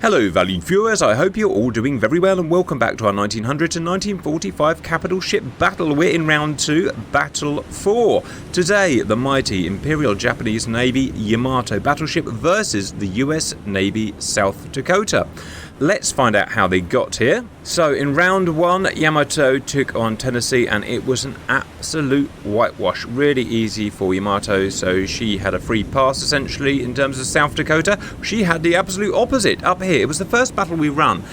Hello valued viewers, I hope you're all doing very well and welcome back to our 1900 to 1945 capital ship battle. We're in round 2, battle 4. Today, the mighty Imperial Japanese Navy Yamato Battleship versus the US Navy South Dakota. Let's find out how they got here. So in round 1, Yamato took on Tennessee and it was an absolute whitewash. Really easy for Yamato, so she had a free pass essentially in terms of South Dakota. She had the absolute opposite up here. It was the first battle we run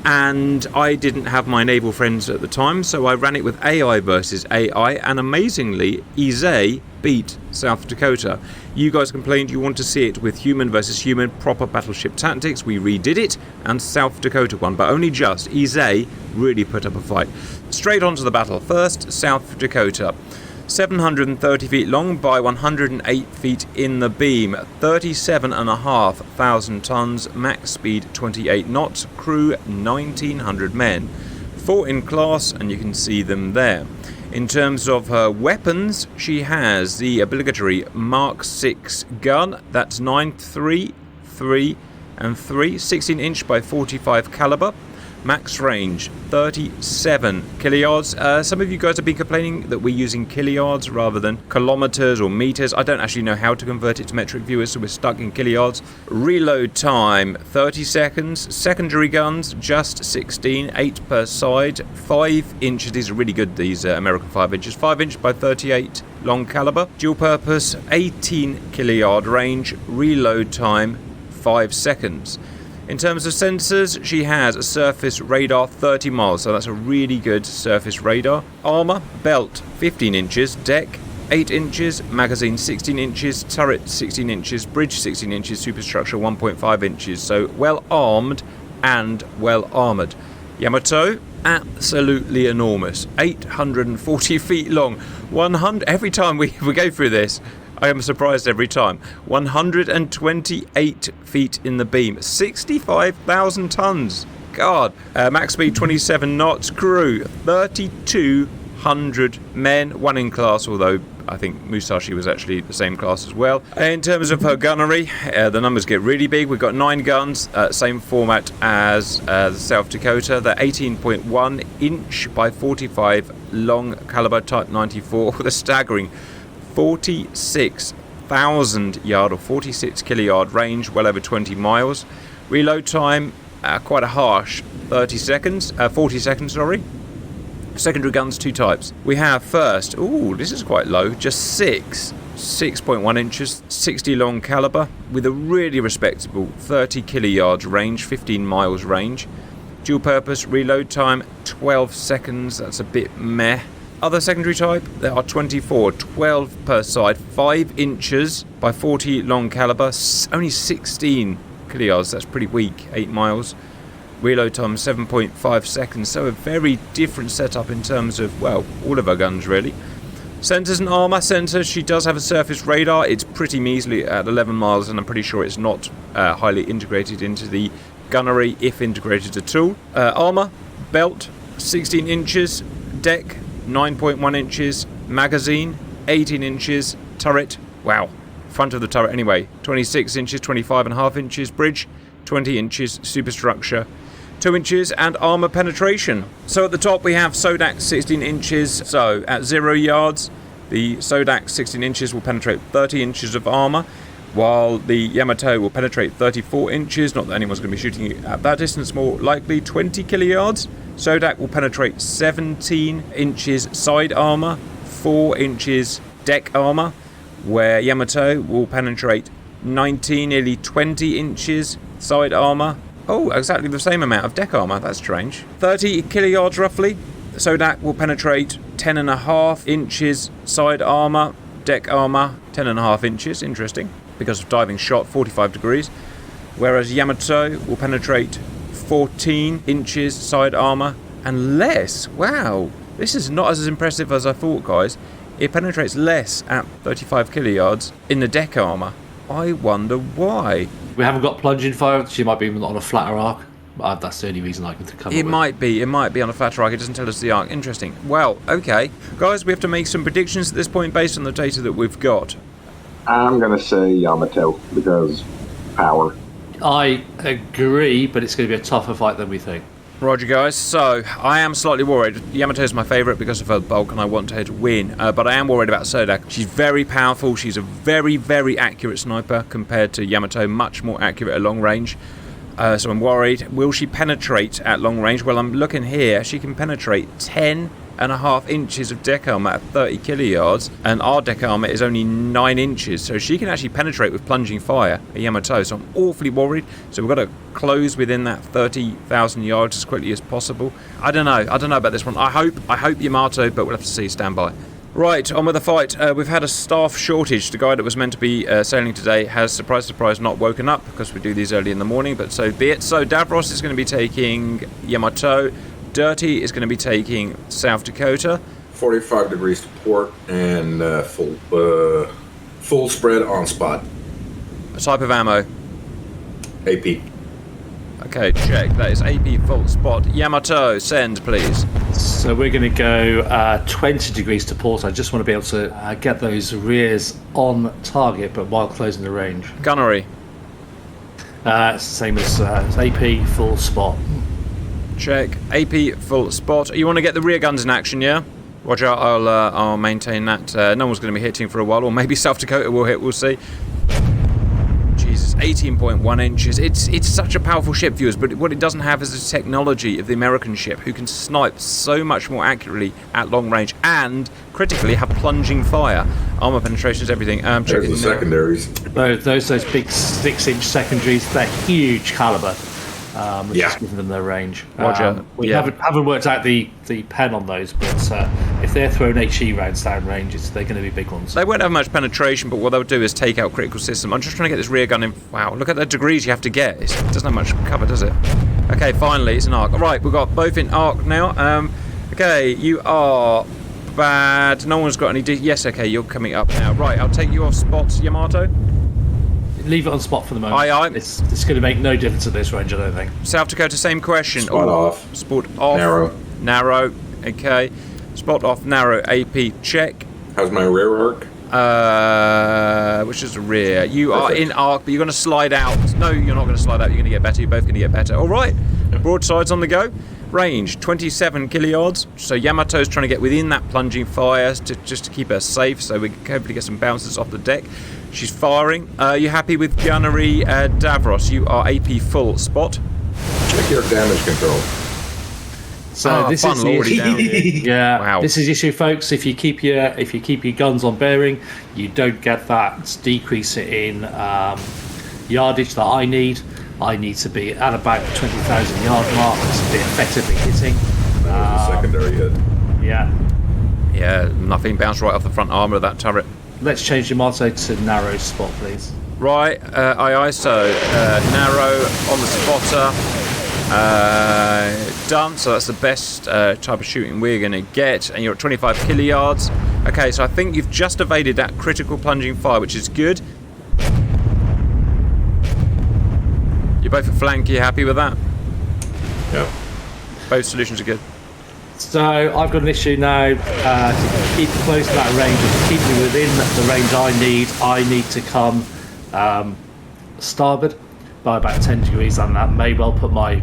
and I didn't have my naval friends at the time, so I ran it with AI versus AI, and amazingly, Ise beat South Dakota. You guys complained you want to see it with human versus human, proper battleship tactics. We redid it, and South Dakota won, but only just. Ise really put up a fight. Straight on to the battle. First, South Dakota. 730 feet long by 108 feet in the beam, 37,500 tons, max speed 28 knots, crew 1,900 men. 4 in class, and you can see them there. In terms of her weapons, she has the obligatory Mark 6 gun, that's 9.3, 3 and 3, 16 inch by 45 caliber. Max range 37 kiliyards. Some of you guys have been complaining that we're using kiliyards rather than kilometers or meters. I don't actually know how to convert it to metric viewers, so we're stuck in kiliyards. Reload time 30 seconds. Secondary guns just 16, 8 per side, 5 inches. These are really good, these American 5 inches. 5 inch by 38 long caliber. Dual purpose 18 kiliyard range. Reload time 5 seconds. In terms of sensors, she has a surface radar 30 miles, so that's a really good surface radar. Armour, belt 15 inches, deck 8 inches, magazine 16 inches, turret 16 inches, bridge 16 inches, superstructure 1.5 inches, so well armed and well armoured. Yamato, absolutely enormous, 840 feet long, 100, every time we go through this, I am surprised every time. 128 feet in the beam. 65,000 tons. God. Max speed 27 knots. Crew 3,200 men. 1 in class, although I think Musashi was actually the same class as well. In terms of her gunnery, the numbers get really big. We've got 9 guns. Same format as the South Dakota. They're 18.1 inch by 45 long caliber type 94 with a staggering 46,000 yard or 46 kiliyard range, well over 20 miles. Reload time, quite a harsh 40 seconds, sorry. Secondary guns, 2 types. We have first, this is quite low, just 6.1 inches, 60 long caliber, with a really respectable 30 kiliyards range, 15 miles range. Dual purpose, reload time, 12 seconds, that's a bit meh. Other secondary type, there are 24, 12 per side, 5 inches by 40 long caliber, only 16 kiliyards, that's pretty weak, 8 miles. Reload time 7.5 seconds, so a very different setup in terms of, well, all of our guns really. Sensors and armour. Sensors, she does have a surface radar, it's pretty measly at 11 miles and I'm pretty sure it's not highly integrated into the gunnery, if integrated at all. Armour, belt, 16 inches, deck, 9.1 inches, magazine 18 inches, turret, wow, front of the turret anyway, 26 inches, 25.5 inches, bridge 20 inches, superstructure 2 inches, and armour penetration. So at the top we have Sodak 16 inches, so at 0 yards the Sodak 16 inches will penetrate 30 inches of armour, while the Yamato will penetrate 34 inches, not that anyone's going to be shooting at that distance, more likely 20 kiliyards. Sodak will penetrate 17 inches side armour, 4 inches deck armour, where Yamato will penetrate 19, nearly 20 inches side armour. Oh, exactly the same amount of deck armour, that's strange. 30 kiliyards roughly. Sodak will penetrate 10.5 inches side armour, deck armour 10.5 inches, interesting, because of diving shot 45 degrees, whereas Yamato will penetrate 14 inches side armour and less. Wow, this is not as impressive as I thought, guys. It penetrates less at 35 kiliyards in the deck armour. I wonder why. We haven't got plunging fire. She might be on a flatter arc. That's the only reason I can come up with. It might be on a flatter arc. It doesn't tell us the arc. Interesting. Well, okay. Guys, we have to make some predictions at this point based on the data that we've got. I'm going to say Yamato because power. I agree, but it's going to be a tougher fight than we think. Roger, guys. So, I am slightly worried. Yamato is my favourite because of her bulk and I want her to win. But I am worried about Sodak. She's very powerful. She's a very, very accurate sniper compared to Yamato. Much more accurate at long range. So I'm worried. Will she penetrate at long range? Well, I'm looking here. She can penetrate 10.5 inches of deck armor at 30 kiliyards, and our deck armor is only 9 inches, so she can actually penetrate with plunging fire at Yamato. So I'm awfully worried. So we've got to close within that 30,000 yards as quickly as possible. I don't know about this one. I hope Yamato, but we'll have to see. Stand by. Right, on with the fight. We've had a staff shortage. The guy that was meant to be sailing today has, surprise, surprise, not woken up because we do these early in the morning, but so be it. So Davros is going to be taking Yamato. Dirty is going to be taking South Dakota. 45 degrees to port and full spread on spot. A type of ammo. AP. Okay, check. That is AP full spot. Yamato, send, please. So we're going to go 20 degrees to port. I just want to be able to get those rears on target, but while closing the range. Gunnery. Same as AP full spot. Check. AP full spot. You want to get the rear guns in action, yeah? Roger, I'll maintain that. No one's going to be hitting for a while, or maybe South Dakota will hit, we'll see. Jesus, 18.1 inches. It's such a powerful ship, viewers, but what it doesn't have is the technology of the American ship, who can snipe so much more accurately at long range and critically have plunging fire. Armor penetration is everything. Check There's the secondaries. Those big 6-inch secondaries, they're huge caliber. Which is giving them their range. Roger. We haven't worked out the pen on those, but if they're throwing HE rounds down range, they're going to be big ones. They won't have much penetration, but what they'll do is take out critical system. I'm just trying to get this rear gun in. Wow, look at the degrees you have to get. It doesn't have much cover, does it? Okay, finally, it's an arc. All right, we've got both in arc now. Okay, you are bad. No one's got any... Yes, okay, you're coming up now. Right, I'll take you off spots, Yamato. Leave it on spot for the moment. Aye. It's going to make no difference at this range, I don't think. South Dakota, same question. Spot off. Spot off. Narrow. Okay. Spot off, narrow. AP, check. How's my rear arc? Which is the rear. You are in arc, but you're going to slide out. No, you're not going to slide out. You're going to get better. You're both going to get better. All right. Broadsides on the go. Range 27 kiliyards. So Yamato's trying to get within that plunging fire just to keep her safe, so we can hopefully get some bounces off the deck. She's firing. You happy with gunnery, Davros? You are AP full spot. Check your damage control. So this is already down. Yeah. Wow. This is the issue, folks. If you keep your guns on bearing, you don't get that decrease in yardage that I need. I need to be at about the 20,000 yard mark to be effectively hitting. That was a secondary hit. Yeah. Nothing bounced right off the front armour of that turret. Let's change Yamato to narrow spot, please. Right, aye, so narrow on the spotter. Done, so that's the best type of shooting we're going to get, and you're at 25 kiliyards. Okay, so I think you've just evaded that critical plunging fire, which is good. You're both at flank, you happy with that? Yeah. Both solutions are good. So I've got an issue now to keep close to that range and keep me within the range I need. I need to come starboard by about 10 degrees, and that may well put my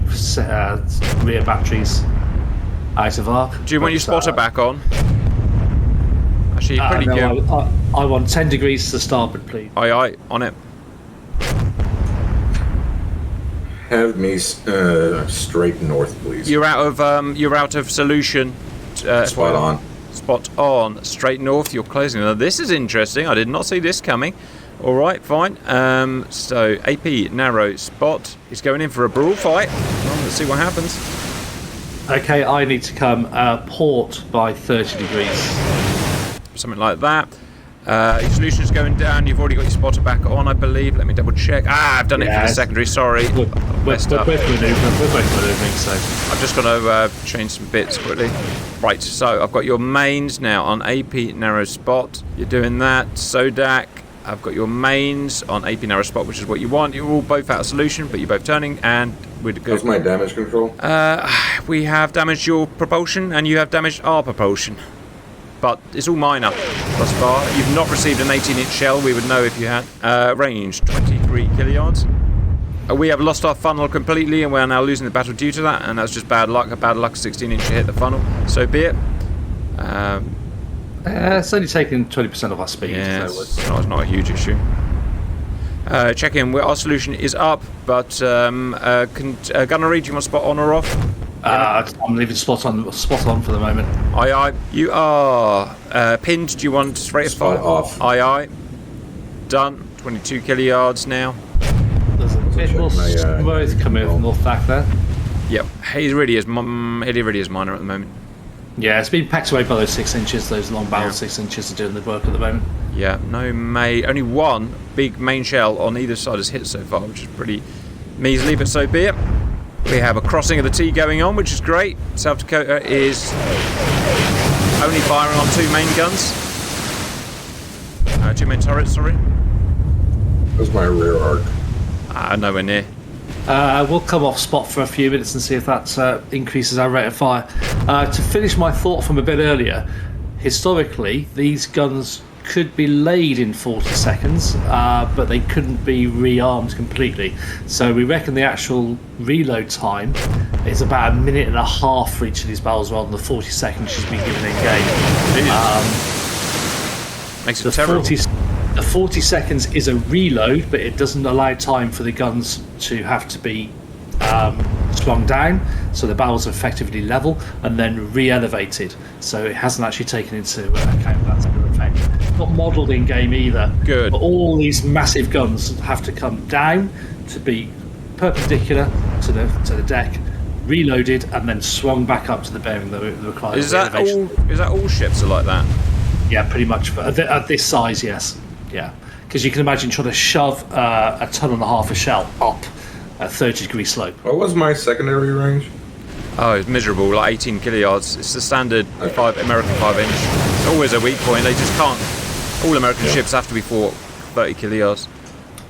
rear batteries out of arc. Do you want your spotter back on? Actually, you're pretty good. I want 10 degrees to starboard, please. Aye, on it. Have me straight north, please. You're out of solution. Spot on. Spot on. Straight north. You're closing. Now this is interesting. I did not see this coming. All right, fine. So AP narrow spot. He's going in for a brawl fight. Well, let's see what happens. Okay, I need to come port by 30 degrees. Something like that. Your solution's going down. You've already got your spotter back on, I believe. Let me double check. I've done it for the secondary. Sorry. We're both maneuvering, so I've just got to change some bits quickly. Right, so I've got your mains now on AP narrow spot. You're doing that. Sodak. I've got your mains on AP narrow spot, which is what you want. You're all both out of solution, but you're both turning, and we're good. How's my damage control? We have damaged your propulsion, and you have damaged our propulsion. But it's all minor thus far. You've not received an 18-inch shell. We would know if you had. Range 23 kiliyards. We have lost our funnel completely, and we are now losing the battle due to that, and that's just bad luck. A bad luck 16-inch hit the funnel. So be it. It's only taken 20% of our speed. Yeah, So it's not a huge issue. Check in. Our solution is up, but gunnery, do you want spot on or off? I'm leaving spot on for the moment. Aye aye. You are pinned. Do you want rate of fire? Spot off. Aye aye. Done. 22 kiliyards now. There's a bit more smoke coming from North back there. Yep. He really is minor at the moment. Yeah, it's been packed away by those 6 inches. Those long barrel 6 inches are doing the work at the moment. Yeah. Only one big main shell on either side has hit so far, which is pretty measly, but so be it. We have a crossing of the T going on, which is great. South Dakota is only firing on 2 main guns. 2 main turrets, sorry. That's my rear arc. Nowhere near. We'll come off spot for a few minutes and see if that increases our rate of fire. To finish my thought from a bit earlier, historically, these guns could be laid in 40 seconds, but they couldn't be rearmed completely. So we reckon the actual reload time is about 1.5 minutes for each of these barrels rather than the 40 seconds she's been given in game. Makes it terrible. The 40 seconds is a reload, but it doesn't allow time for the guns to have to be swung down, so the barrels are effectively level, and then re-elevated. So it hasn't actually taken into account that sort of effect. Not modelled in game either. Good. But all these massive guns have to come down to be perpendicular to the deck, reloaded, and then swung back up to the bearing that requires. Is that all ships are like that? Yeah, pretty much. At this size, yes. Yeah, because you can imagine trying to shove a 1.5 tons of shell up a 30-degree slope. What was my secondary range? Oh, it's miserable, like 18 kiliyards. It's the standard American 5-inch. It's always a weak point. They just can't. All American ships have to be fought 30 kiliyards.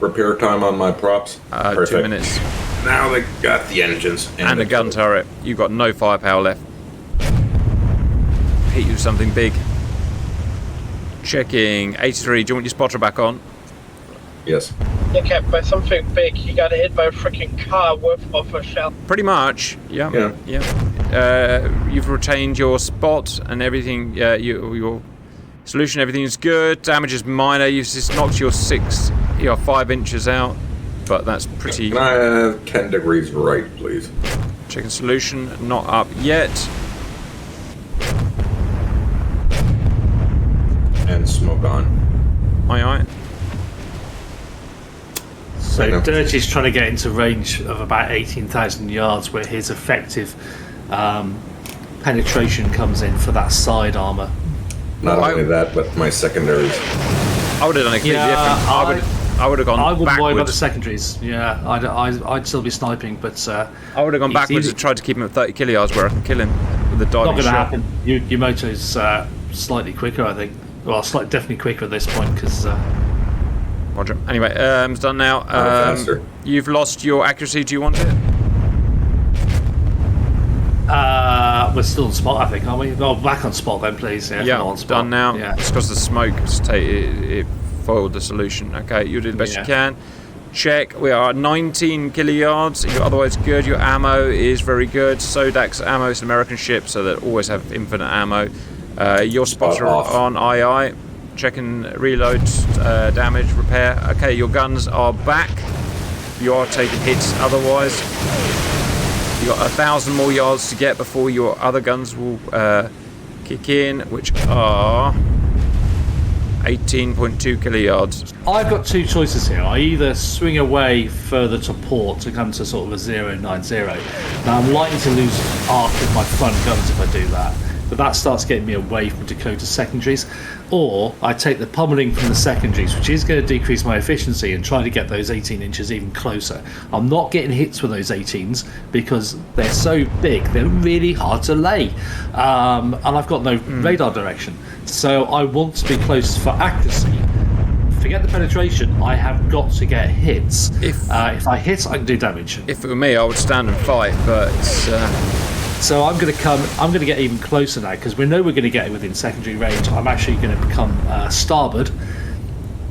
Repair time on my props. 2 minutes. Now they got the engines And a gun turret. You've got no firepower left. Hit you with something big. Checking 83. Do you want your spotter back on? Yes. You kept by something big. You got hit by a freaking car worth of a shell. Pretty much. Yeah. You've retained your spot and everything. Your solution. Everything is good. Damage is minor. You've just knocked your 5 inches out, but that's pretty. Can I have 10 degrees right, please? Checking solution. Not up yet. And smoke on. Aye. So Dirty's trying to get into range of about 18,000 yards, where his effective penetration comes in for that side armour. Not only that, but my secondaries. I would have done it completely different. I would have gone I wouldn't backwards. worry about the secondaries. Yeah, I'd still be sniping, but I would have gone backwards and tried to keep him at 30 kiliyards where I can kill him with a diving not going to shot. happen. Yamato's slightly quicker, I think. Well, definitely quicker at this point because. Roger. Anyway, it's done now. Faster. You've lost your accuracy. Do you want it? We're still on spot, I think, aren't we? Oh, back on spot then, please. Yeah, Yeah, on it's spot. done now. Yeah. It's because the smoke it foiled the solution. Okay, you did the best you can. Check. We are at 19 kiliyards. You're otherwise good. Your ammo is very good. Sodak's ammo is an American ship, so they always have infinite ammo. Your spotter on II. Checking reload, damage, repair. Okay, your guns are back. You are taking hits otherwise. You got 1,000 more yards to get before your other guns will kick in, which are 18.2 kiliyards. I've got two choices here. I either swing away further to port to come to sort of a 090. Now I'm likely to lose arc of my front guns if I do that, but that starts getting me away from Dakota secondaries. Or I take the pummeling from the secondaries, which is going to decrease my efficiency, and try to get those 18 inches even closer. I'm not getting hits with those 18s because they're so big, they're really hard to lay. And I've got no radar direction. So I want to be close for accuracy. Forget the penetration, I have got to get hits. If I hit, I can do damage. If it were me, I would stand and fight, but it's... So I'm going to get even closer now, because we know we're going to get it within secondary range. I'm actually going to become starboard,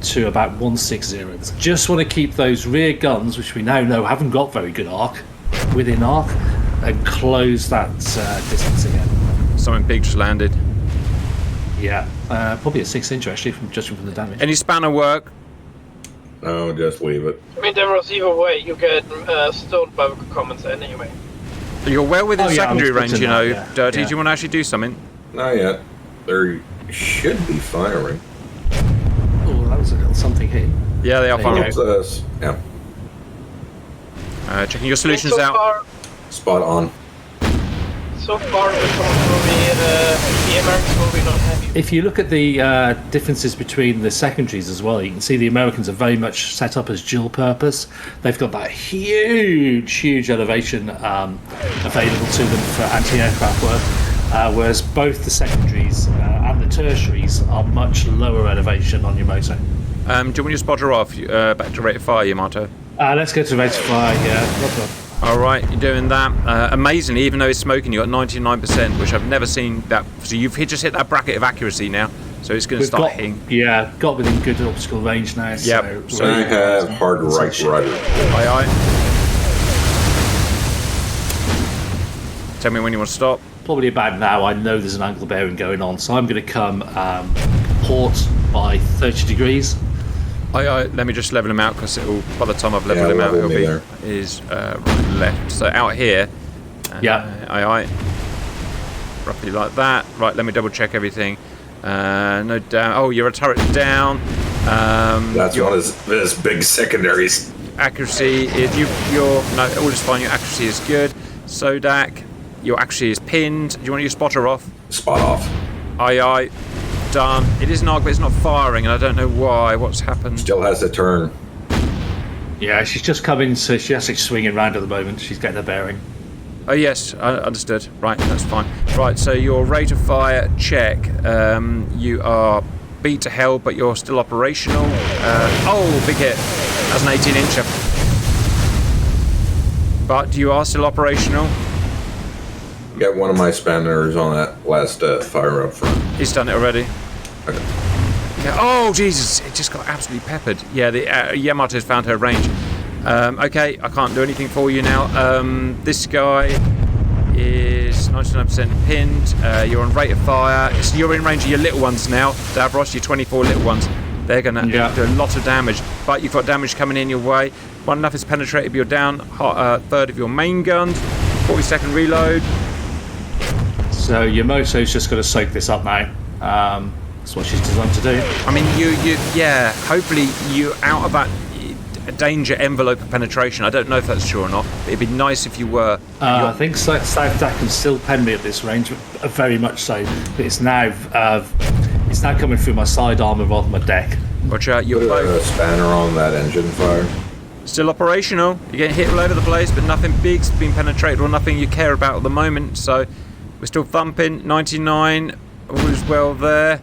to about 160. Just want to keep those rear guns, which we now know haven't got very good arc, within arc, and close that distance again. Something big just landed. Yeah, probably a 6-inch actually, judging from the damage. Any spanner work? No, just leave it. I mean, there was either way you get stoned by the comments anyway. You're well within Oh, yeah, secondary I was range, putting you know, that, yeah. Dirty. Yeah. Do you want to actually do something? Not yet. There should be firing. Oh, that was a little something hitting. Yeah, they are There you firing. go. Yeah. Checking your solutions so out. Far, Spot on. so far, the Americans will be not happy. If you look at the differences between the secondaries as well, you can see the Americans are very much set up as dual purpose. They've got that huge elevation available to them for anti-aircraft work, whereas both the secondaries and the tertiaries are much lower elevation on Yamato. Do you want your spotter off? Back to rate of fire, Yamato. Let's go to rate of fire, yeah. All right, you're doing that. Amazingly, even though it's smoking, you got 99%, which I've never seen that. So you've just hit that bracket of accuracy now. So it's going to start hitting. Yeah, got within good optical range now. Yep. So I have hard right rudder. Aye, aye. Tell me when you want to stop. Probably about now. I know there's an angle bearing going on, so I'm going to come port by 30 degrees. Let me just level him out because it'll. By the time I've leveled him out, level it'll me be there. right left. So out here. Yeah. Aye. Roughly like that. Right. Let me double check everything. No down. Oh, your turret's down. That's one of his big secondaries. Accuracy is your no. All is fine. Your accuracy is good. Sodak. Your accuracy is pinned. Do you want your spotter off? Spot off. Aye. Done. It is an arc, but it's not firing, and I don't know why. What's happened? Still has to turn. Yeah, she's just coming, so she's actually swinging round at the moment. She's getting her bearing. Oh yes, I understood. Right, that's fine. Right, so your rate of fire check. You are beat to hell, but you're still operational. Oh, big hit. That's an 18-incher. But you are still operational. Got one of my spanners on that last fire up front. He's done it already. Okay. Yeah. Oh Jesus! It just got absolutely peppered. Yeah, the Yamato's found her range. Okay, I can't do anything for you now. This guy is 99% pinned. You're on rate of fire. So you're in range of your little ones now, Davros. Your 24 little ones. They're going to do a lot of damage, but you've got damage coming in your way. One enough is penetrated, but you're down third of your main gun. 40-second reload. So Yamato's just got to soak this up now. That's what she's designed to do. I mean, yeah. Hopefully, you out of that danger envelope of penetration. I don't know if that's true or not. But it'd be nice if you were. I think South Dakota can still pen me at this range, very much so. But it's now coming through my side armour rather than my deck. Watch out, you're Put a both spanner on that engine fire. still operational. You're getting hit all over the place, but nothing big's been penetrated or nothing you care about at the moment. So we're still thumping. 99, all is well there.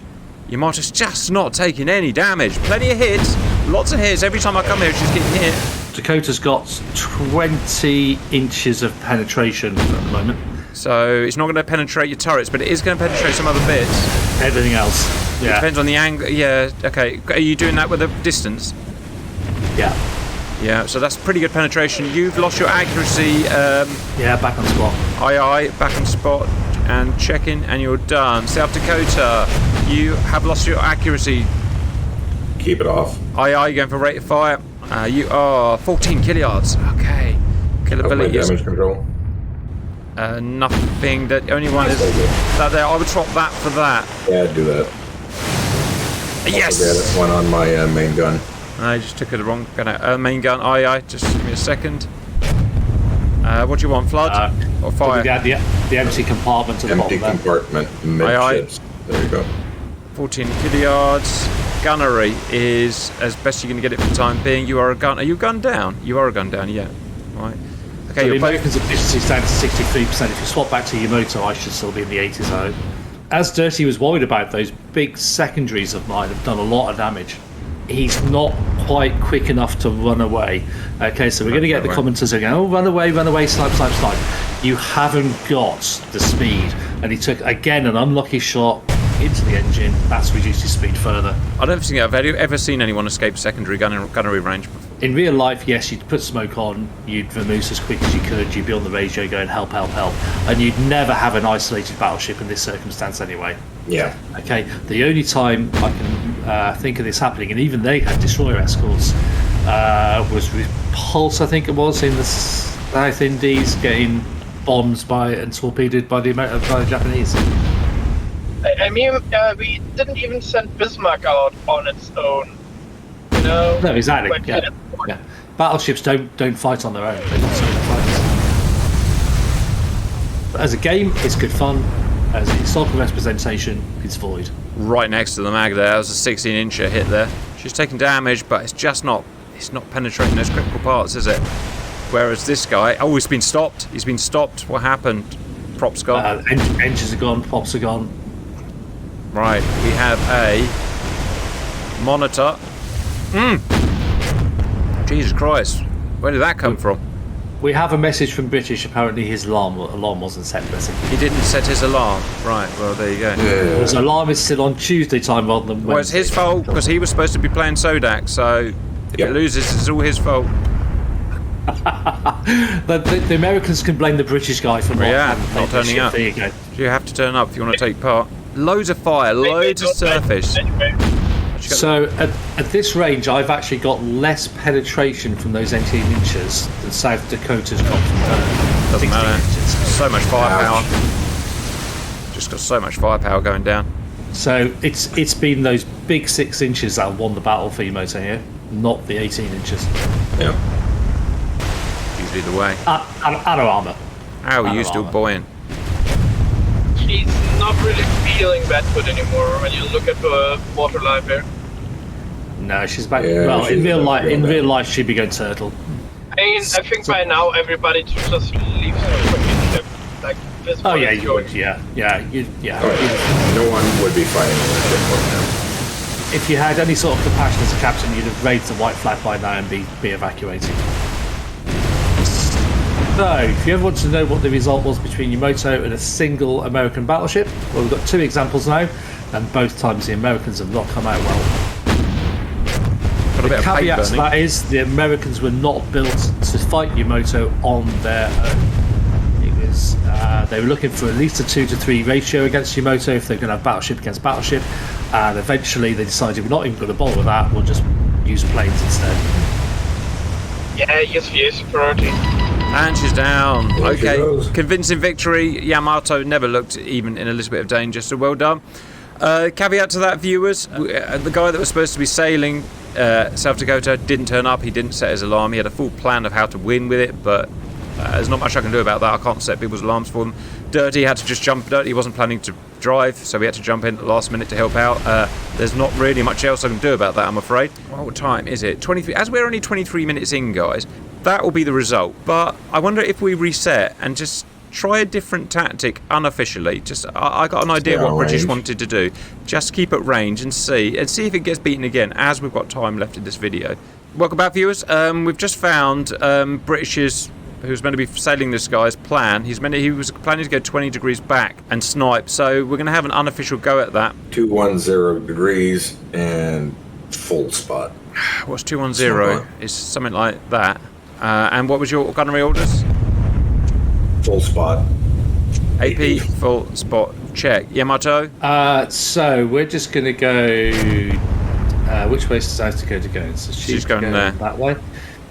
Yamato's just not taking any damage. Plenty of hits, lots of hits. Every time I come here, she's getting hit. Dakota's got 20 inches of penetration at the moment. So it's not going to penetrate your turrets, but it is going to penetrate some other bits. Everything else. It Yeah. depends on the angle. Yeah, okay. Are you doing that with a distance? Yeah. Yeah, so that's pretty good penetration. You've lost your accuracy. Yeah, back on spot. Aye, back on spot and checking, and you're done. South Dakota, you have lost your accuracy. Keep it off. Aye, you're going for rate of fire. You are 14 killards. Okay. Up my Killability is damage control. nothing. The only one is that there. I would swap that for that. Yeah, do that. Yes! Yeah, that's one on my main gun. I just took it the wrong gun. Main gun. Aye. Just give me a second. What do you want? Flood or fire? The empty compartment at the Empty bottom there. compartment. Midships. There you go. 14 killards. Gunnery is as best you're going to get it for the time being. You are a gun. Are you gunned down? You are a gun down. Yeah. Right. Okay. So the You're both. Americans' efficiency is down to 63%. If you swap back to Yamato, I should still be in the 80s, I hope. As Dirty was worried about, those big secondaries of mine have done a lot of damage. He's not quite quick enough to run away. Okay, so we're going to get the commenters again. Oh, run away, snipe. You haven't got the speed. And he took, again, an unlucky shot into the engine, that's reduced his speed further. I don't think I've ever seen anyone escape secondary gunnery range before. In real life, yes, you'd put smoke on, you'd vamoose as quick as you could, you'd be on the radio going help, help, help, and you'd never have an isolated battleship in this circumstance anyway. Yeah. Okay, the only time I can think of this happening, and even they had destroyer escorts, was Repulse, I think it was, in the South Indies, getting bombed and torpedoed by the Japanese. I mean, we didn't even send Bismarck out on its own. You know? No, exactly. But Yeah. Battleships don't fight on their own. They're not solo fighters. But as a game, it's good fun. As a historical representation, it's void. Right next to the mag there, was a 16-incher hit there. She's taking damage, but it's not penetrating those critical parts, is it? Whereas this guy, he's been stopped. He's been stopped. What happened? Props gone. Engines are gone, props are gone. Right, we have a monitor. Jesus Christ, where did that come from? We have a message from British. Apparently, his alarm wasn't set. He didn't set his alarm. Right, well, there you go. Yeah. His alarm is still on Tuesday time rather than Wednesday. Well, it's his fault because he was supposed to be playing Sodak, so if it loses, it's all his fault. The Americans can blame the British guy for not turning up. There you go. You have to turn up if you want to take part. Loads of fire, loads of surface. So at this range, I've actually got less penetration from those 18 inches than South Dakota's got from her. Doesn't 16 matter. inches. So much firepower. Just got so much firepower going down. So it's been those big 6 inches that have won the battle for Yamato here, not the 18 inches. Yeah. Usually the way. Out of armour. How are you still buoyant? She's not really feeling that good anymore when you look at the waterline there. No, she's back. Yeah, well, in she's real back life, on that. she'd be going turtle. I mean, I think by now everybody just leaves the fucking ship. Like, this Oh one yeah, is you going. would. Yeah. No one would be fighting on the ship right now. If you had any sort of compassion as a captain, you'd have raised the white flag by now and be evacuating. So, if you ever want to know what the result was between Yamato and a single American battleship, well, we've got 2 examples now, and both times the Americans have not come out well. Got a bit of paint Caveat to burning. that is the Americans were not built to fight Yamato on their own. It was they were looking for at least a 2-to-3 ratio against Yamato if they're going to have battleship against battleship, and eventually they decided we're not even going to bother with that. We'll just use planes instead. Yeah, use the superiority. And she's down. There she Okay, goes. convincing victory. Yamato never looked even in a little bit of danger, so well done. Caveat to that, viewers, the guy that was supposed to be sailing South Dakota didn't turn up. He didn't set his alarm. He had a full plan of how to win with it, but there's not much I can do about that. I can't set people's alarms for them. Dirty had to just jump. Dirty wasn't planning to drive, so we had to jump in at the last minute to help out. There's not really much else I can do about that, I'm afraid. What time is it? 23. As we're only 23 minutes in, guys, that will be the result. But I wonder if we reset and just try a different tactic unofficially. Just I got an idea what British wanted to do. Just keep at range and see if it gets beaten again, as we've got time left in this video. Welcome back, viewers. We've just found British's, who's meant to be sailing this guy's plan. He was planning to go 20 degrees back and snipe, so we're going to have an unofficial go at that. 210 degrees and full spot. What's 210? It's something like that. And what was your gunnery orders? Full spot. AP full spot check. Yamato? So we're just going to go. Which way is South Dakota going? So She's going there. That way.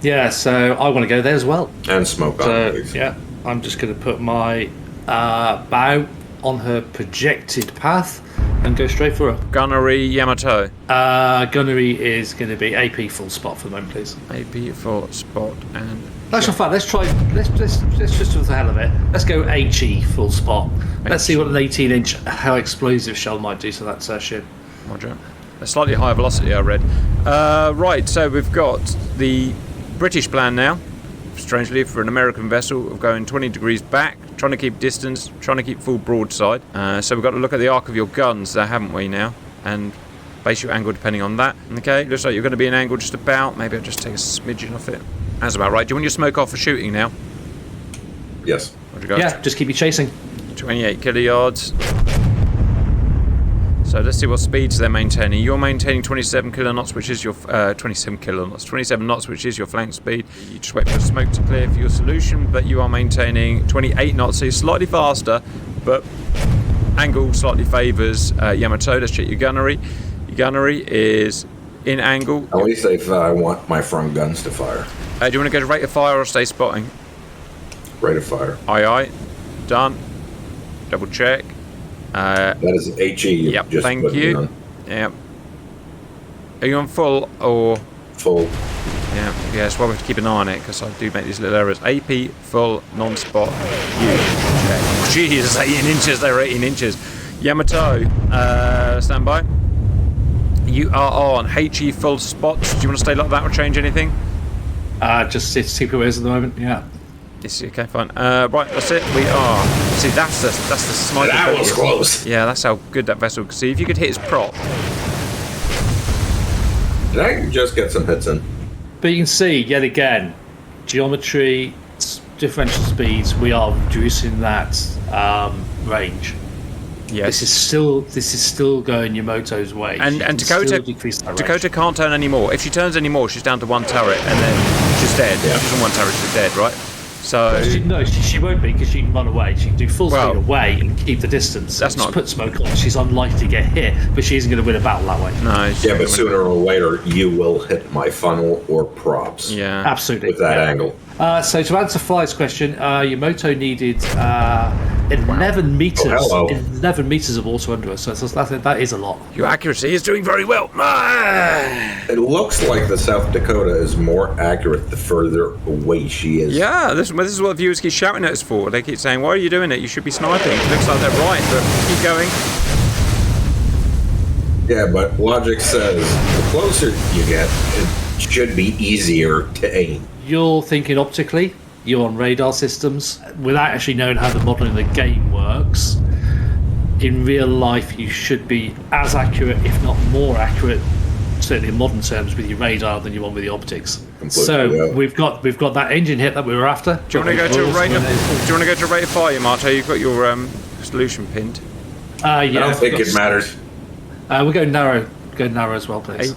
Yeah. So I want to go there as well. And smoke on, So please. yeah, I'm just going to put my bow on her projected path and go straight for her. Gunnery Yamato. Gunnery is going to be AP full spot for the moment, please. AP full spot and That's not fun. Let's try. Let's just for the hell of it. Let's go HE full spot. Let's see what an 18-inch how explosive shell might do to that ship. Roger. A slightly higher velocity, I read. Right, so we've got the British plan now, strangely, for an American vessel of going 20 degrees back, trying to keep distance, trying to keep full broadside. So we've got to look at the arc of your guns there, haven't we, now? And base your angle depending on that. Okay, looks like you're going to be an angle just about. Maybe I'll just take a smidgen off it. That's about right. Do you want your smoke off for shooting now? Yes. What do you got? Yeah, just keep you chasing. 28 kilojards. So let's see what speeds they're maintaining. You're maintaining 27 kiloknots, which is your 27 knots, which is your flank speed. You just wait for smoke to clear for your solution, but you are maintaining 28 knots, so you're slightly faster, but angle slightly favours Yamato. Let's check your gunnery. Your gunnery is in angle. At least if I want my front guns to fire. Do you want to go to rate of fire or stay spotting? Rate of fire. Aye. Done. Double check. That is HE. Yep, Just thank you. Yep. Are you on full or? Full. Yeah, that's why we have to keep an eye on it, because I do make these little errors. AP, full, non-spot, U. Check. Jesus, 18 inches, they're 18 inches. Yamato, stand by. You are on HE full spots. Do you want to stay like that or change anything? Just see where it is at the moment, yeah. Yes, okay, fine. Right, that's it. We are. See, that's the sniper. That was close. Yeah, that's how good that vessel. See, if you could hit his prop. Did I just get some hits in? But you can see, yet again, geometry, differential speeds, we are reducing that range. Yes. This is still going Yamamoto's way. And Dakota can't turn anymore. If she turns anymore, she's down to one turret, and then she's dead. Yeah. If she's on one turret, she's dead, right? So she won't be, because she can run away. She can do full speed away and keep the distance. That's just not put smoke on. She's unlikely to get hit, but she isn't going to win a battle that way. no. Yeah, but sooner or later, you will hit my funnel or props. Yeah. Absolutely. With that angle. So to answer Fly's question, Yamamoto needed 11 meters. hello. 11 meters of water under her. So that is a lot. Your accuracy is doing very well. It looks like the South Dakota is more accurate the further away she is. Yeah, this is what viewers keep shouting at us for. They keep saying, "Why are you doing it? You should be sniping." It looks like they're right, but keep going. Yeah, but logic says the closer you get, it should be easier to aim. You're thinking optically. You're on radar systems without actually knowing how the modelling of the game works. In real life, you should be as accurate, if not more accurate, certainly in modern terms, with your radar than you are with the optics. Completely, yeah. we've got that engine hit that we were after. Do you want to go to rate of fire, Yamato? You've got your solution pinned. Yeah, I don't think it matters. We'll go narrow. Go narrow as well, please.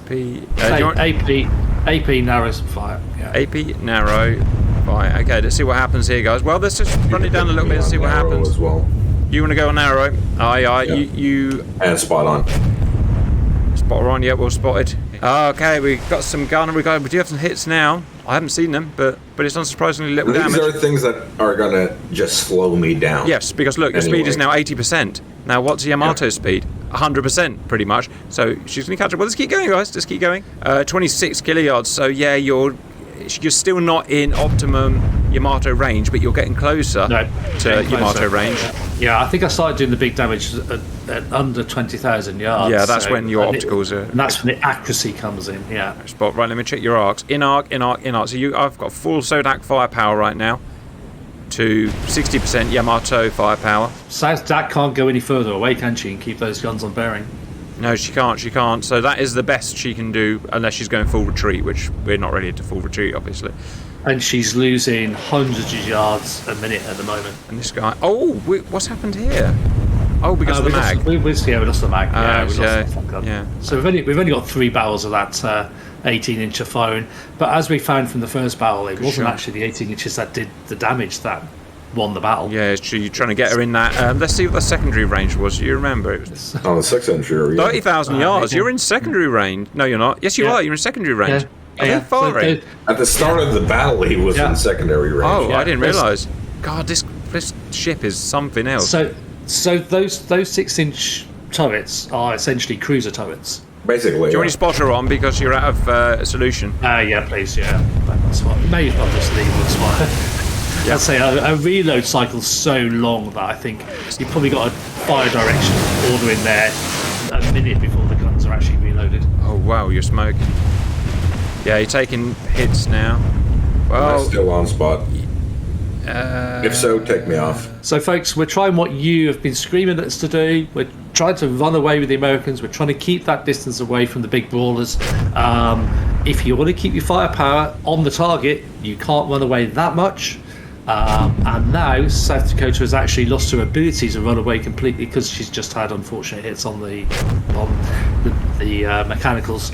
AP narrows fire. Yeah. AP narrow. Fire. Okay, let's see what happens here, guys. Well, let's just run it down a little bit and see what happens. As well. You want to go on narrow? Aye. Yeah. You And spot on. spot her on. Yeah, well spotted. Okay, we got some gun. We do have some hits now. I haven't seen them, but it's unsurprisingly little These damage. are things that are gonna just slow me down. Yes, because look, your speed is now 80%. Now, what's Yamato's speed? 100%, pretty much. So she's going to catch up. Well, let's keep going, guys. Just keep going. 26 kilyards. So yeah, you're still not in optimum Yamato range, but you're getting closer to Yamato range. Yeah, I think I started doing the big damage at under 20,000 yards. Yeah, that's when your opticals are. And that's when the accuracy comes in. Yeah. Spot. Right, let me check your arcs. In arc. So I've got full Sodak firepower right now to 60% Yamato firepower. South Dak can't go any further away, can she, and keep those guns on bearing? No, she can't. So that is the best she can do, unless she's going full retreat, which we're not ready to full retreat, obviously. And she's losing hundreds of yards a minute at the moment. And this guy... Oh, what's happened here? Oh, because of the mag. We lost the mag. Yeah. So we've only got 3 barrels of that 18-inch of firing. But as we found from the first barrel, it wasn't actually the 18 inches that did the damage that won the battle. Yeah, you're trying to get her in that. Let's see what the secondary range was. Do you remember? It was On the 6-inch area. 30,000 yards. You're in secondary range. No, you're not. Yes, you are. You're in secondary range. Are they firing? At the start of the battle, he was in secondary range. Oh, I didn't realise. God, this ship is something else. So those 6-inch turrets are essentially cruiser turrets. Basically. Do you want your spotter on because you're out of solution? Yeah, please, yeah. That's fine. Maybe I'll just leave it. It's fine. I'd say a reload cycle's so long that I think you've probably got a fire direction order in there a minute before the guns are actually reloaded. Oh, wow, you're smoking. Yeah, you're taking hits now. Well, I'm still on spot. If so, take me off. So, folks, we're trying what you have been screaming at us to do. We're trying to run away with the Americans. We're trying to keep that distance away from the big brawlers. If you want to keep your firepower on the target, you can't run away that much. And now South Dakota has actually lost her ability to run away completely because she's just had unfortunate hits on the mechanicals.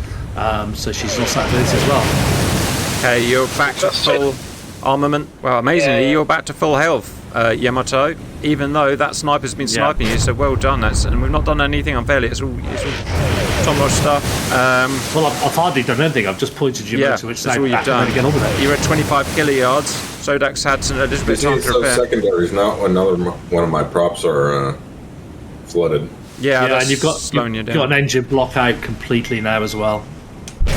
So she's lost that ability as well. Okay, you're back to full armament. Well, amazingly, you're back to full health, Yamato. Even though that sniper's been sniping you, so well done. And we've not done anything unfairly. It's all top-notch stuff. Well, I've hardly done anything. I've just pointed you to which that's all you've done. Get on with it. You're at 25 kiliyards. Sodak's had a little bit of time to repair. Secondaries, not another one of my props are flooded. Yeah, that's and you've got an engine block out completely now as well.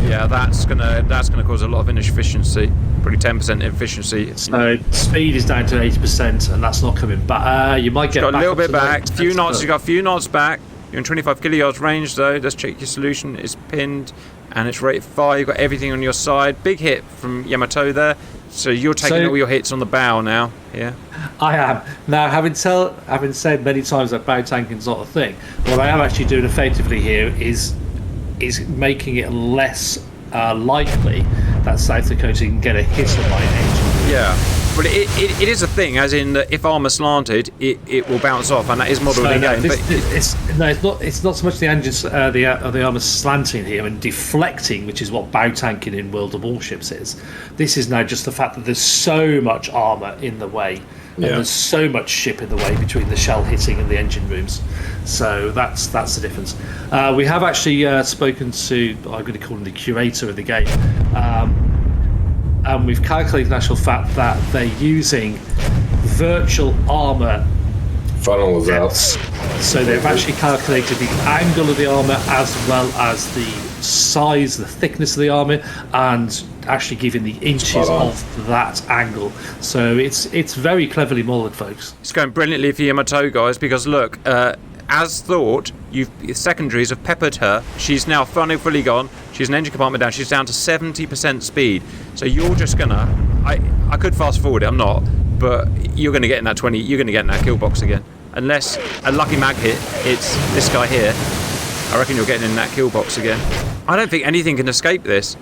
Yeah, that's gonna cause a lot of inefficiency. Probably 10% efficiency. So speed is down to 80%, and that's not coming back. You might get got back a little bit back. A few knots. You got a few knots back. You're in 25 kiliyards range though. Let's check your solution. It's pinned, and it's rated 5. You've got everything on your side. Big hit from Yamato there. So you're taking all your hits on the bow now. Yeah. I am now having said many times that bow tanking's not a thing. What I am actually doing effectively here is making it less likely that South Dakota can get a hit on my engine. Yeah, but it is a thing, as in that if armour slanted, it will bounce off, and that is modelled in game. It's not so much the engines, the armour slanting here and deflecting, which is what bow tanking in World of Warships is. This is now just the fact that there's so much armour in the way. And there's so much ship in the way between the shell hitting and the engine rooms, so that's the difference. We have actually spoken to, I'm going to call him the curator of the game, and we've calculated the actual fact that they're using virtual armour funnels out. So they've actually calculated the angle of the armour as well as the size, the thickness of the armour, and actually giving the inches of that angle. So it's very cleverly modelled, folks. It's going brilliantly for Yamato, guys, because look, as thought, secondaries have peppered her. She's now fully gone. She's an engine compartment down. She's down to 70% speed. So you're just gonna, I could fast forward it, I'm not, but you're gonna get in that 20. You're gonna get in that kill box again, unless a lucky mag hit hits this guy here. I reckon you're getting in that kill box again. I don't think anything can escape this.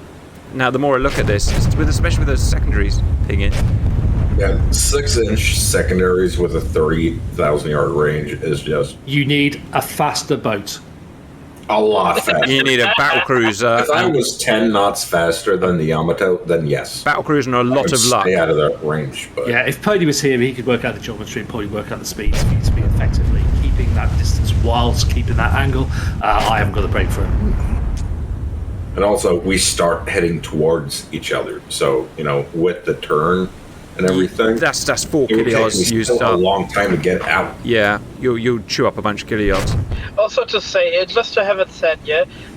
Now, the more I look at this, especially with those secondaries pinging. Yeah, 6-inch secondaries with a 30,000 yard range is just. You need a faster boat. A lot faster. You need a battle cruiser. If I was 10 knots faster than the Yamato, then yes. Battle cruiser and a lot of luck. Stay out of that range. But. Yeah, if Pody was here, he could work out the geometry and probably work out the speed for you to be effectively keeping that distance whilst keeping that angle. I haven't got the break for it. And also, we start heading towards each other. So, with the turn and everything. That's 4 kiliyards used up. A long time to get out. Yeah, you'll chew up a bunch of kiliyards. Also to say, just to have it said,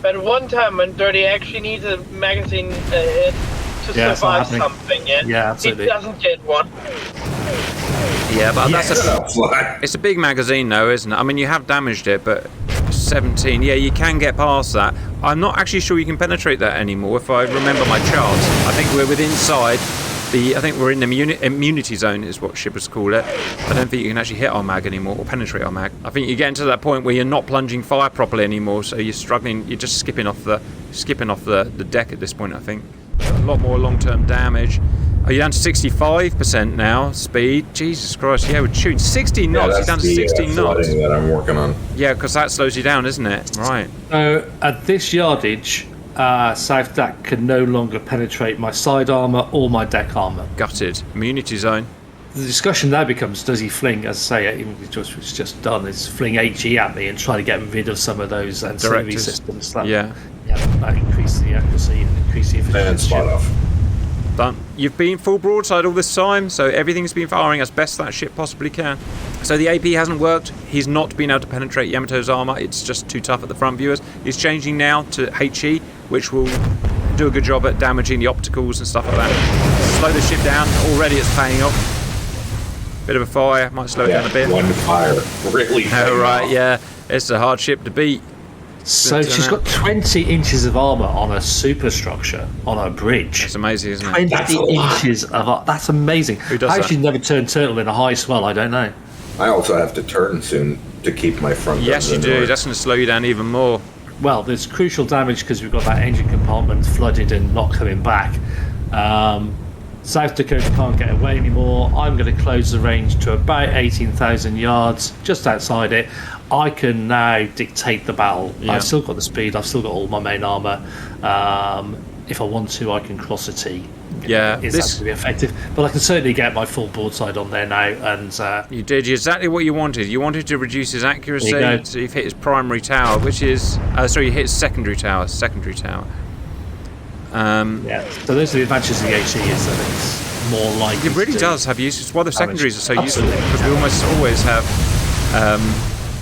but one time when Dirty actually needs a magazine to survive something, Yeah, absolutely. He doesn't get one. Yeah, but it's a big magazine though, isn't it? I mean, you have damaged it, but 17, yeah, you can get past that. I'm not actually sure you can penetrate that anymore, if I remember my charts. I think we're inside I think we're in the immunity zone is what shippers call it. I don't think you can actually hit our mag anymore or penetrate our mag. I think you're getting to that point where you're not plunging fire properly anymore, so you're struggling, you're just skipping off the deck at this point, I think. A lot more long-term damage. Are you down to 65% now, speed? Jesus Christ, yeah, we're shooting 60 knots. You're down to 60 knots. That I'm working on. Yeah, because that slows you down, isn't it? Right. So at this yardage, South Dak can no longer penetrate my side armour or my deck armour. Gutted. Immunity zone. The discussion now becomes, does he fling, as I say, it's just done, is fling HE at me and try to get rid of some of those ancillary systems. That increase the accuracy and increase the efficiency. And spot off. Done. You've been full broadside all this time, so everything's been firing as best that ship possibly can. So the AP hasn't worked. He's not been able to penetrate Yamato's armour. It's just too tough at the front viewers. He's changing now to HE, which will do a good job at damaging the opticals and stuff like that. Slow the ship down. Already it's paying off. Bit of a fire. Might slow it down a bit. One fire. Really? Oh, right, yeah. It's a hard ship to beat. So she's got 20 inches of armour on a superstructure on a bridge. That's amazing, isn't it? 20 inches of armour. That's amazing. Who does How that? she's never turned turtle in a high swell, I don't know. I also have to turn soon to keep my front. Yes, you do. That's going to slow you down even more. Well, there's crucial damage because we've got that engine compartment flooded and not coming back. South Dakota can't get away anymore. I'm going to close the range to about 18,000 yards, just outside it. I can now dictate the battle. Yeah. I've still got the speed. I've still got all my main armour. If I want to, I can cross a T. Yeah, It's actually be effective, but I can certainly get my full broadside on there now. And you did exactly what you wanted. You wanted to reduce his accuracy, There you go. so you've hit his primary tower, which is you hit his secondary tower. yeah, so those are the advantages of the HE, is that it's more likely. It really to does have use. It's why the secondaries are so useful, Absolutely. because we almost always have.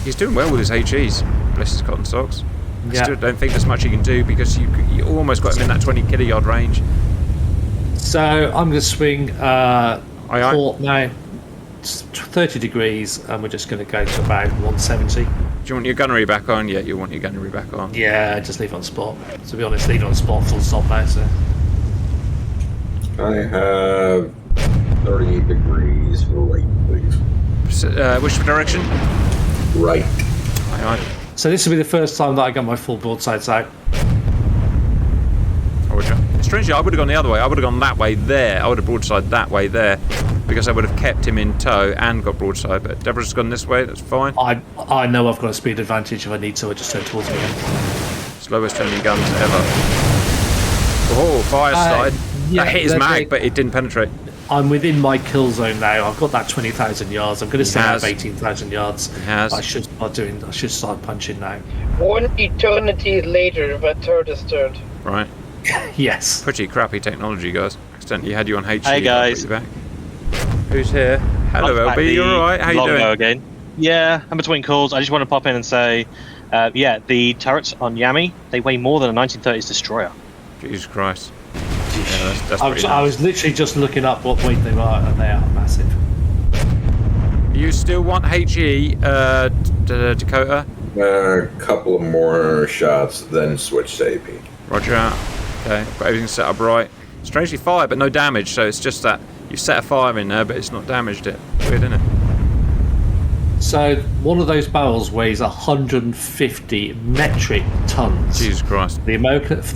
He's doing well with his HEs. Bless his cotton socks. I Yeah. still don't think there's much you can do, because you almost got him in that 20 kiliyard range. So I'm going to swing aye. port now. It's 30 degrees, and we're just going to go to about 170. Do you want your gunnery back on? Yeah, you want your gunnery back on. Yeah, just leave it on spot. To be honest, leave it on spot, full stop now. So I have 38 degrees right, please. Which direction? Right. Aye. So this will be the first time that I got my full broadsides out. Strangely, I would have gone the other way. I would have gone that way there. I would have broadside that way there, because I would have kept him in tow and got broadside. But Deborah's gone this way. That's fine. I know I've got a speed advantage if I need to. I just turn towards me again. Slowest turning guns ever. Oh, fire slide. yeah, that hit his they're mag, big. but it didn't penetrate. I'm within my kill zone now. I've got that 20,000 yards. I'm going to stay has. at 18,000 yards. He has. I should start punching now. 1 eternity later, the turret is turned. Right. Yes. Pretty crappy technology, guys. Accidentally had you on HE. Hey, guys. Back. Who's here? Hello, Welcome back, LB. You the alright? How you long doing? ago again. Yeah, I'm between calls. I just want to pop in and say, the turrets on Yami, they weigh more than a 1930s destroyer. Jesus Christ. Yeah, that's I pretty was literally just looking up what weight they were, and they are massive. You still want HE, Dakota? A couple of more shots, then switch to AP. Roger. Okay, got everything set up right. Strangely fired, but no damage, so it's just that you set a fire in there, but it's not damaged it. Weird, isn't it? So one of those barrels weighs 150 metric tons. Jesus Christ. For the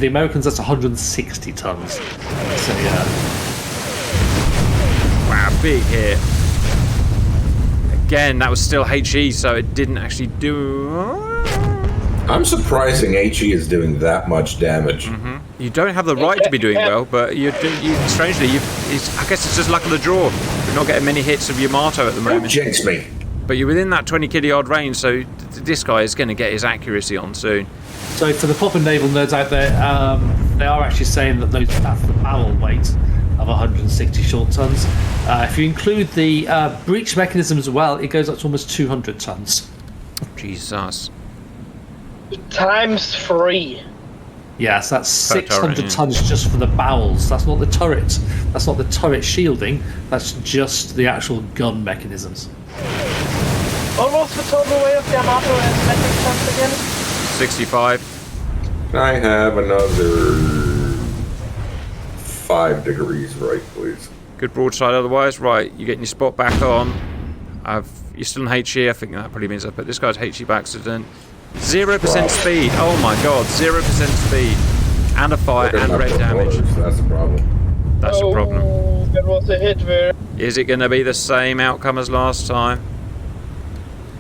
Americans, that's 160 tons. So yeah. Wow, big hit. Again, that was still HE, so it didn't actually do... I'm surprising HE is doing that much damage. You don't have the right to be doing well, but strangely, I guess it's just luck of the draw. You're not getting many hits of Yamato at the Don't moment. jinx me. But you're within that 20 kiliyard range, so this guy is going to get his accuracy on soon. So for the proper naval nerds out there, they are actually saying that that's the barrel weight of 160 short tons. If you include the breech mechanism as well, it goes up to almost 200 tons. Jesus. Times 3. Yes, that's Per 600 turret, yeah. tons just for the barrels. That's not the turret. That's not the turret shielding. That's just the actual gun mechanisms. Almost the total weight of Yamato and metric tons again. 65. I have another 5 degrees right, please. Good broadside otherwise. Right, you're getting your spot back on. You're still in HE. I think that probably means I put this guy's HE by accident. 0% speed. Oh my god, 0% speed. And a fire and red damage. That's the problem. That's the problem. That was a hit there. Is it going to be the same outcome as last time?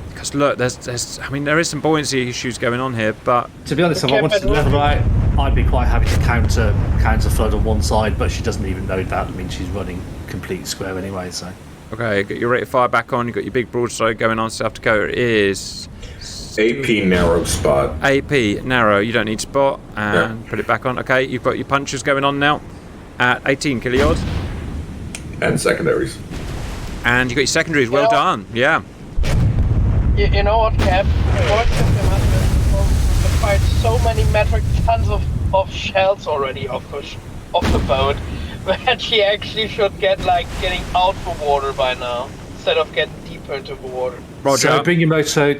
Because look, there is some buoyancy issues going on here, but To be honest, if I wanted to level right, I'd be quite happy to counter flood on one side, but she doesn't even know that. I mean, she's running complete square anyway, so. okay, get your rate of fire back on. You've got your big broadside going on. South Dakota is AP narrow spot. AP narrow. You don't need spot, and put it back on. Okay, you've got your punches going on now at 18 kiliyard, And secondaries. and you've got your secondaries. Well done. Yeah. You know what, Cap? What we fired so many metric tons of shells already off the boat that she actually should get getting out the water by now instead of getting deeper into the water. Roger. So bring your motor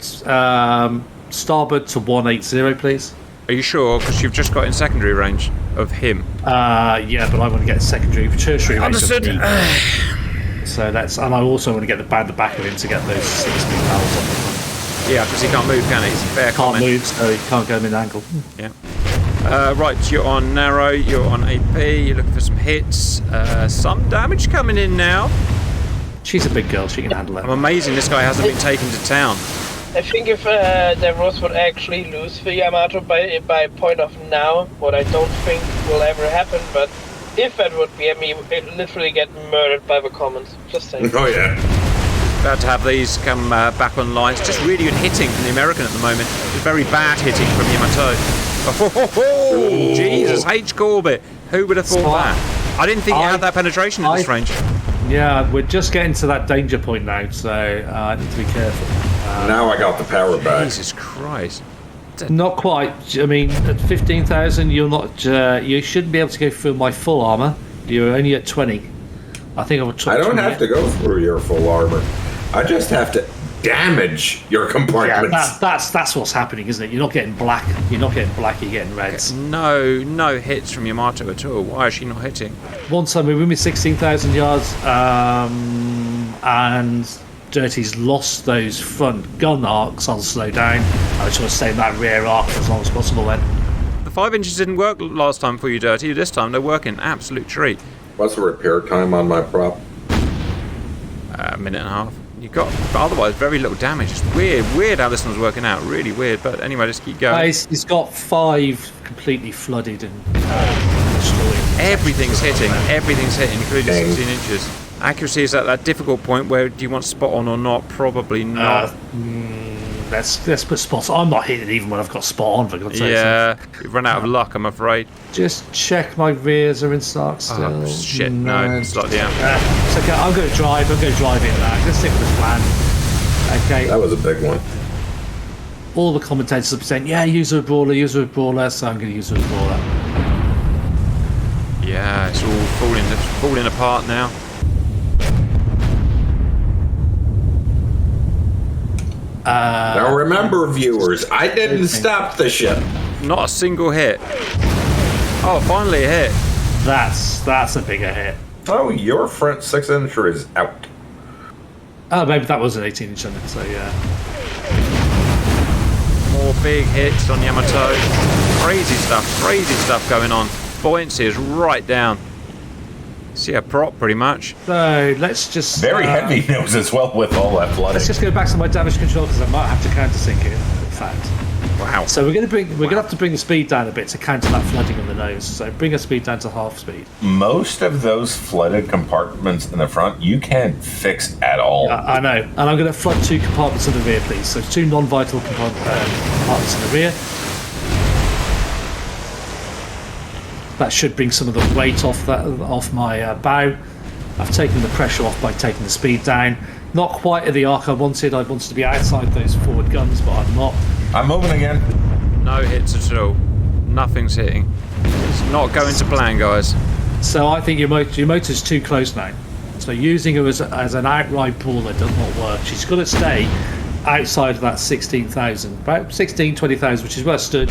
starboard to 180, please. Are you sure? Because you've just got in secondary range of him. Yeah, but I want to get tertiary range of Understood. me. So and I also want to get the back of him to get those 6 speed barrels on. Yeah, because he can't move, can he? It's a fair Can't comment. move, so he can't go mid angle. Yeah. Right, you're on narrow, you're on AP, you're looking for some hits. Some damage coming in now. She's a big girl, she can handle it. I'm amazing this guy hasn't been taken to town. I think if Davros would actually lose the Yamato by point of now, what I don't think will ever happen, but if that would be, I mean, it literally get murdered by the Commons. Just saying. Oh yeah. About to have these come back online. It's just really good hitting from the American at the moment. It's very bad hitting from Yamato. Oh, Jesus, H. Corbett. Who would have thought that? I didn't think it had that penetration at this range. Yeah, we're just getting to that danger point now, so I need to be careful. Now I got the power back. Jesus Christ. Not quite. I mean, at 15,000, you're not. You shouldn't be able to go through my full armor. You're only at 20. I think I would. I don't have to go through your full armor. I just have to damage your compartments. Yeah, that's what's happening, isn't it? You're not getting black. You're not getting black. You're getting reds. No hits from Yamato at all. Why is she not hitting? Once I'm within 16,000 yards, and Dirty's lost those front gun arcs, I'll slow down. I just want to stay in that rear arc for as long as possible then. The 5 inches didn't work last time for you, Dirty. This time they're working. Absolute treat. What's the repair time on my prop? A minute and a half. You got, but otherwise, very little damage. It's weird how this one's working out. Really weird. But anyway, let's keep going. He's got 5 completely flooded and destroyed. Everything's hitting, including 16 inches. Accuracy is at that difficult point where do you want spot on or not? Probably not. Let's put spots. I'm not hitting even when I've got spot on. For God's sake. Yeah, you've run out of luck, I'm afraid. Just check my rears are in stock still. Oh, shit, no, slightly out. It's okay, I'm going to drive in now. I'm going to stick with the plan. Okay. That was a big one. All the commentators have been saying, yeah, use a brawler, so I'm going to use a brawler. Yeah, it's all falling apart now. Now remember, viewers, I didn't stop the ship. Not a single hit. Oh, finally a hit. That's a bigger hit. Oh, your front 6-incher is out. Oh, maybe that was an 18-inch on it, so yeah. More big hits on Yamato. Crazy stuff going on. Buoyancy is right down. See a prop, pretty much. So let's just Very heavy nose as well with all that flooding. let's just go back to my damage control because I might have to countersink it. In fact, Wow. so we're gonna have to bring the speed down a bit to counter that flooding on the nose. So bring our speed down to half speed. Most of those flooded compartments in the front, you can't fix at all. I know, and I'm going to flood 2 compartments in the rear, please. So 2 non-vital compartments in the rear. That should bring some of the weight off my bow. I've taken the pressure off by taking the speed down. Not quite at the arc I wanted. I wanted to be outside those forward guns, but I'm not. I'm moving again. No hits at all. Nothing's hitting. It's not going to plan, guys. So I think your motor's too close now. So using her as an outright brawler does not work. She's got to stay outside of that 16,000, about 16, 20,000, which is where I stood,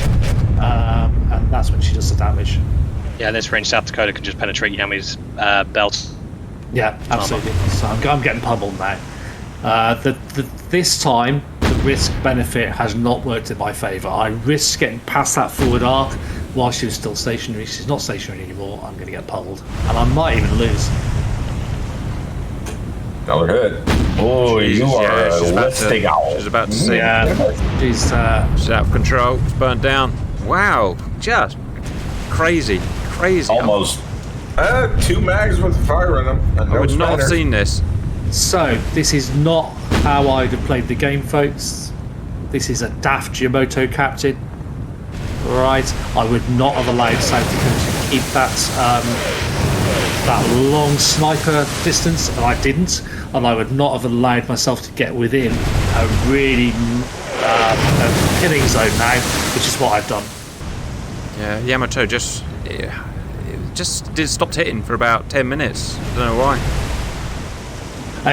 and that's when she does the damage. Yeah, this range, South Dakota can just penetrate Yami's belt. Yeah, absolutely. So I'm getting pummeled now. This time, the risk-benefit has not worked in my favour. I risked getting past that forward arc while she was still stationary. She's not stationary anymore. I'm going to get pummeled. And I might even lose. Another hit. Oh, Jesus, you are yeah, a listing owl. She's about to see. Yeah, she's She's out of control. It's burnt down. Wow. Just crazy. Almost. 2 mags with fire in them. And I would no not have spanner. seen this. So, this is not how I'd have played the game, folks. This is a daft Yamato captain. Right, I would not have allowed South Dakota to keep that long sniper distance, and I didn't. And I would not have allowed myself to get within a really killing zone now, which is what I've done. Yeah, Yamato just stopped hitting for about 10 minutes. I don't know why.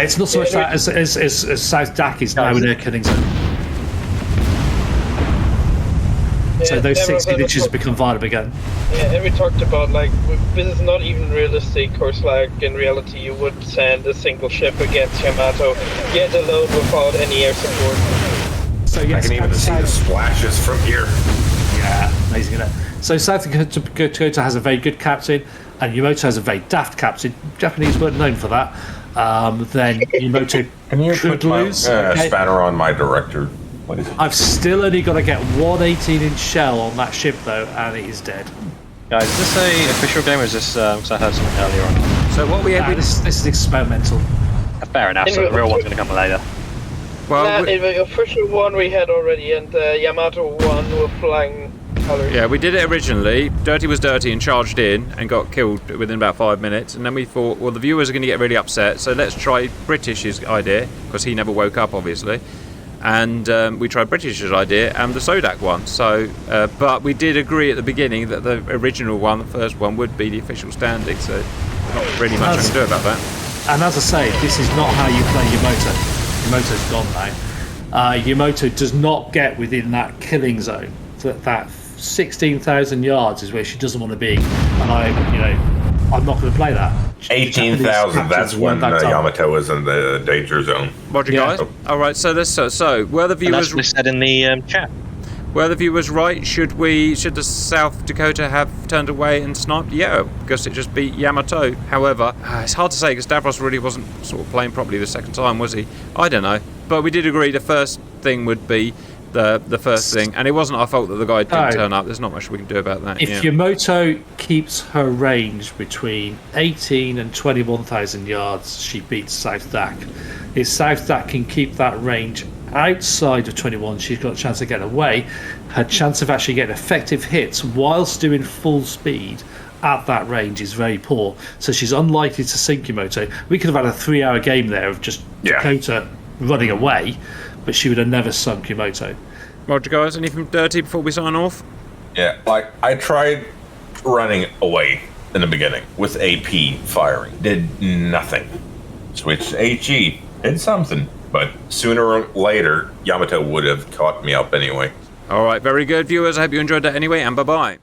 It's not so much that as South Dak is now in her killing zone. So those 16 inches have become viable again. Yeah, and we talked about, like, this is not even realistic, because, like, in reality you would send a single ship against Yamato, yet alone without any air support. So yes, I can even see the splashes from here. yeah, amazing, isn't it? So South Dakota has a very good captain, and Yamato has a very daft captain. Japanese weren't known for that. Then Yamato Can you could put my lose. spanner on my director? What is it? I've still only got to get one 18-inch shell on that ship, though, and it is dead. Guys, is this a official game, or is this? Because I heard something earlier on. So what we had, This is experimental. Fair enough. So the real one's going to come later. well, In the official one we had already, and the Yamato one were flying colors. yeah, we did it originally. Dirty was dirty and charged in and got killed within about 5 minutes. And then we thought, well, the viewers are going to get really upset, so let's try British's idea, because he never woke up, obviously. And we tried British's idea and the Sodak one. So, but we did agree at the beginning that the original one, the first one, would be the official standing. So, not really much I can do about that. And as I say, this is not how you play Yamato. Yamato's gone now. Yamato does not get within that killing zone. That 16,000 yards is where she doesn't want to be. And I'm not going to play that. 18,000. That's when Yamato was in the danger zone. Roger, guys. All right. So were the And viewers? that's what we said in the chat. Were the viewers right? Should the South Dakota have turned away and sniped? Yeah, because it just beat Yamato. However, it's hard to say because Davros really wasn't sort of playing properly the second time, was he? I don't know. But we did agree the first thing would be the first thing, and it wasn't our fault that the guy didn't turn up. There's not much we can do about that. If Yamato keeps her range between 18 and 21,000 yards, she beats South Dak. If South Dak can keep that range outside of 21, she's got a chance of getting away. Her chance of actually getting effective hits whilst doing full speed at that range is very poor. So she's unlikely to sink Yamato. We could have had a 3-hour game there of just Dakota running away, but she would have never sunk Yamato. Roger, guys. Anything dirty before we sign off? Yeah, like I tried running away in the beginning with AP firing. Did nothing. Switched to HE. Did something. But sooner or later, Yamato would have caught me up anyway. All right. Very good, viewers. I hope you enjoyed that anyway, and bye-bye.